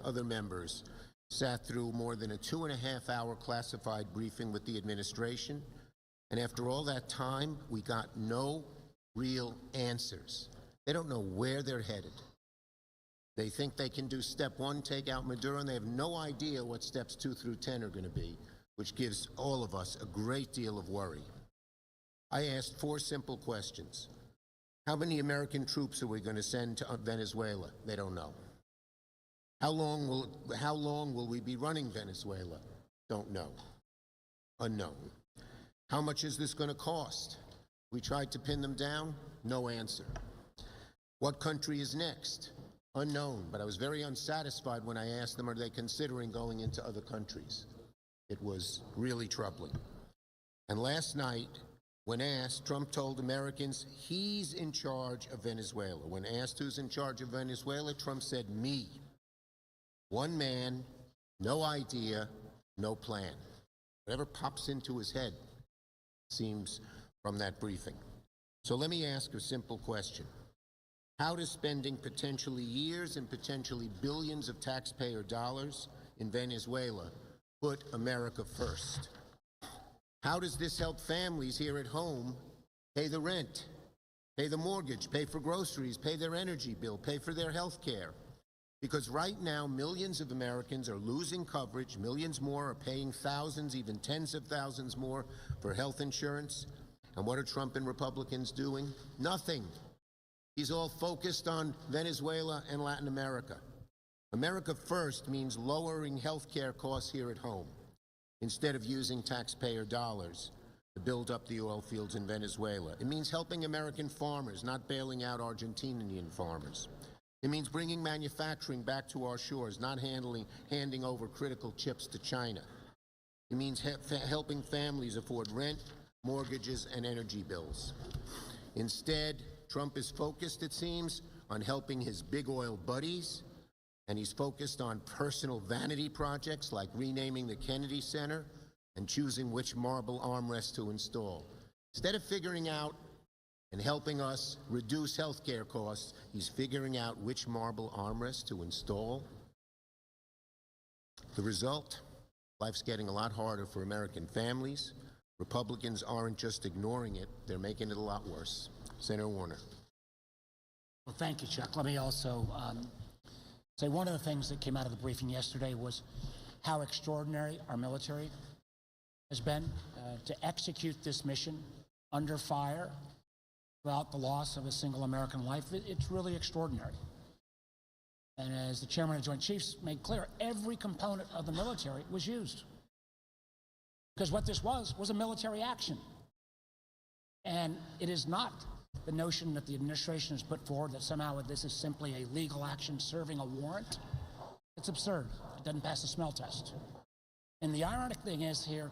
other members sat through more than a 2.5-hour classified briefing with the administration, and after all that time, we got no real answers. They don't know where they're headed. They think they can do step 1, take out Maduro, and they have no idea what steps 2 through 10 are going to be, which gives all of us a great deal of worry. I asked 4 simple questions. How many American troops are we going to send to Venezuela? They don't know. How long will we be running Venezuela? Don't know. Unknown. How much is this going to cost? We tried to pin them down. No answer. What country is next? Unknown, but I was very unsatisfied when I asked them, are they considering going into other countries? It was really troubling. And last night, when asked, Trump told Americans he's in charge of Venezuela. When asked who's in charge of Venezuela, Trump said, me. One man, no idea, no plan. Whatever pops into his head seems from that briefing. So let me ask a simple question. How does spending potentially years and potentially billions of taxpayer dollars in Venezuela put America first? How does this help families here at home pay the rent, pay the mortgage, pay for groceries, pay their energy bill, pay for their health care? Because right now, millions of Americans are losing coverage, millions more are paying thousands, even tens of thousands more for health insurance. And what are Trump and Republicans doing? Nothing. He's all focused on Venezuela and Latin America. America first means lowering health care costs here at home, instead of using taxpayer dollars to build up the oil fields in Venezuela. It means helping American farmers, not bailing out Argentinian farmers. It means bringing manufacturing back to our shores, not handing over critical chips to China. It means helping families afford rent, mortgages, and energy bills. Instead, Trump is focused, it seems, on helping his big oil buddies, and he's focused on personal vanity projects like renaming the Kennedy Center and choosing which marble armrest to install. Instead of figuring out and helping us reduce health care costs, he's figuring out which marble armrest to install. The result? Life's getting a lot harder for American families. Republicans aren't just ignoring it, they're making it a lot worse. Senator Warner. Well, thank you, Chuck. Let me also say one of the things that came out of the briefing yesterday was how extraordinary our military has been to execute this mission under fire without the loss of a single American life. It's really extraordinary. And as the chairman of the Joint Chiefs made clear, every component of the military was used. Because what this was a military action. And it is not the notion that the administration has put forward that somehow this is simply a legal action serving a warrant. It's absurd. It doesn't pass the smell test. And the ironic thing is here,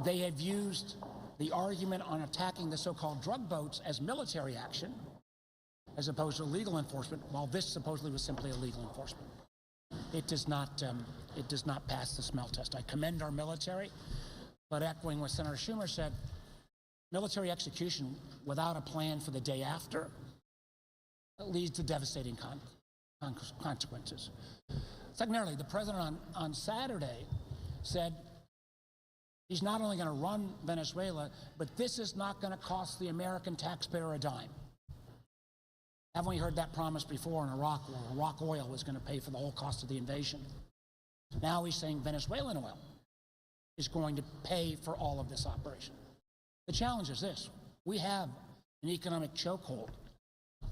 they have used the argument on attacking the so-called drug boats as military action as opposed to legal enforcement, while this supposedly was simply a legal enforcement. It does not pass the smell test. I commend our military, but echoing what Senator Schumer said, military execution without a plan for the day after leads to devastating consequences. Secondarily, the president on Saturday said he's not only going to run Venezuela, but this is not going to cost the American taxpayer a dime. Haven't we heard that promise before in Iraq, where Iraq oil was going to pay for the whole cost of the invasion? Now he's saying Venezuelan oil is going to pay for all of this operation. The challenge is this. We have an economic chokehold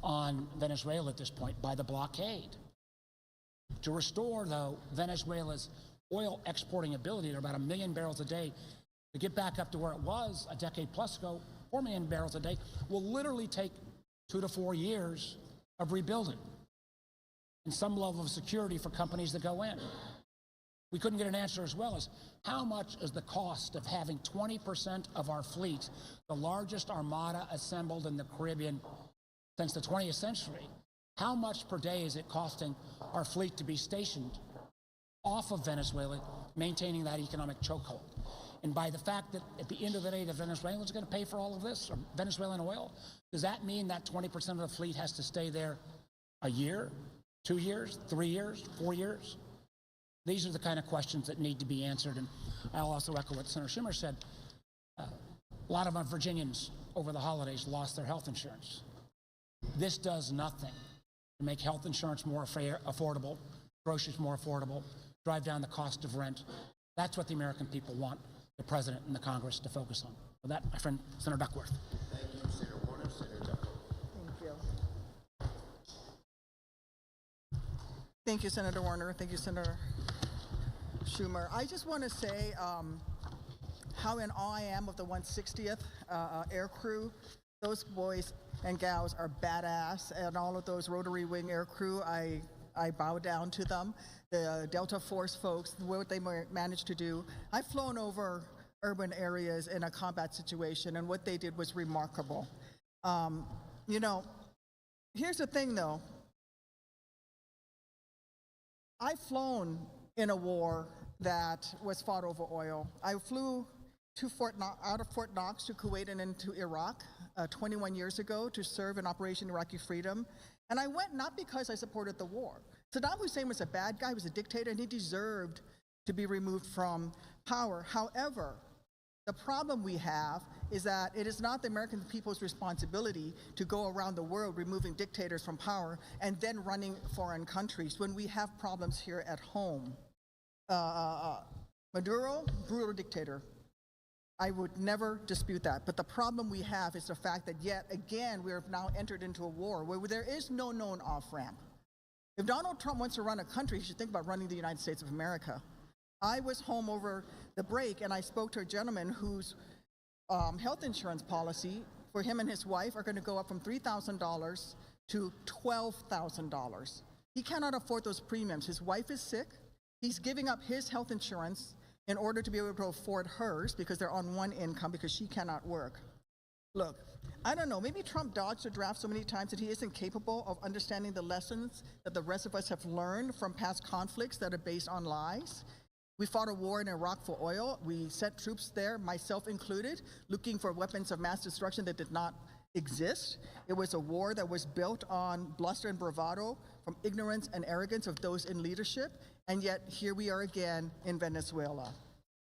on Venezuela at this point by the blockade. To restore, though, Venezuela's oil exporting ability to about 1 million barrels a day, to get back up to where it was a decade plus ago, 4 million barrels a day, will literally take 2 to 4 years of rebuilding and some level of security for companies that go in. We couldn't get an answer as well as how much is the cost of having 20% of our fleet, the largest armada assembled in the Caribbean since the 20th century, how much per day is it costing our fleet to be stationed off of Venezuela, maintaining that economic chokehold? And by the fact that at the end of the day, the Venezuelans are going to pay for all of this, or Venezuelan oil, does that mean that 20% of the fleet has to stay there a year, 2 years, 3 years, 4 years? These are the kind of questions that need to be answered. And I'll also echo what Senator Schumer said. A lot of our Virginians over the holidays lost their health insurance. This does nothing to make health insurance more affordable, groceries more affordable, drive down the cost of rent. That's what the American people want the President and the Congress to focus on. With that, my friend, Senator Duckworth. Thank you, Senator Warner. Senator Duckworth. Thank you. Thank you, Senator Warner. Thank you, Senator Schumer. I just want to say how in awe I am of the 160th Air Crew. Those boys and gals are badass, and all of those rotary wing air crew, I bow down to them. The Delta Force folks, what they managed to do. I've flown over urban areas in a combat situation, and what they did was remarkable. You know, here's the thing though. I've flown in a war that was fought over oil. I flew to out of Fort Knox to Kuwait and into Iraq 21 years ago to serve in Operation Iraqi Freedom. And I went not because I supported the war. Saddam Hussein was a bad guy, he was a dictator, and he deserved to be removed from power. However, the problem we have is that it is not the American people's responsibility to go around the world removing dictators from power and then running foreign countries when we have problems here at home. Maduro, brutal dictator. I would never dispute that. But the problem we have is the fact that yet again, we have now entered into a war where there is no known off-ramp. If Donald Trump wants to run a country, he should think about running the United States of America. I was home over the break and I spoke to a gentleman whose health insurance policy for him and his wife are going to go up from $3,000 to $12,000. He cannot afford those premiums. His wife is sick. He's giving up his health insurance in order to be able to afford hers because they're on one income because she cannot work. Look, I don't know, maybe Trump dodged the draft so many times that he isn't capable of understanding the lessons that the rest of us have learned from past conflicts that are based on lies. We fought a war in Iraq for oil. We sent troops there, myself included, looking for weapons of mass destruction that did not exist. It was a war that was built on bluster and bravado from ignorance and arrogance of those in leadership, and yet here we are again in Venezuela.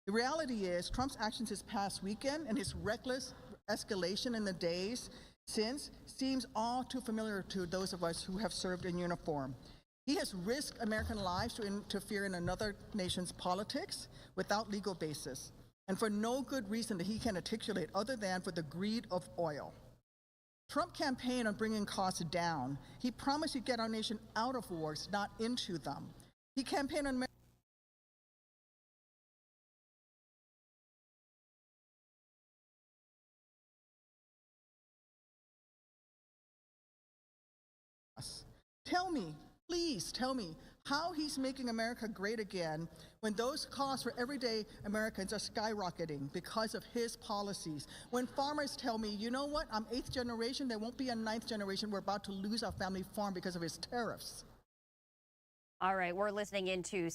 The reality is Trump's actions this past weekend and his reckless escalation in the days since seems all too familiar to those of us who have served in uniform. He has risked American lives to interfere in another nation's politics without legal basis, and for no good reason that he can articulate other than for the greed of oil. Trump campaigned on bringing costs down. He promised he'd get our nation out of wars, not into them. He campaigned on Tell me, please tell me, how he's making America great again when those costs for everyday Americans are skyrocketing because of his policies. When farmers tell me, you know what, I'm 8th generation, there won't be a 9th generation, we're about to lose our family farm because of his tariffs. All right, we're listening into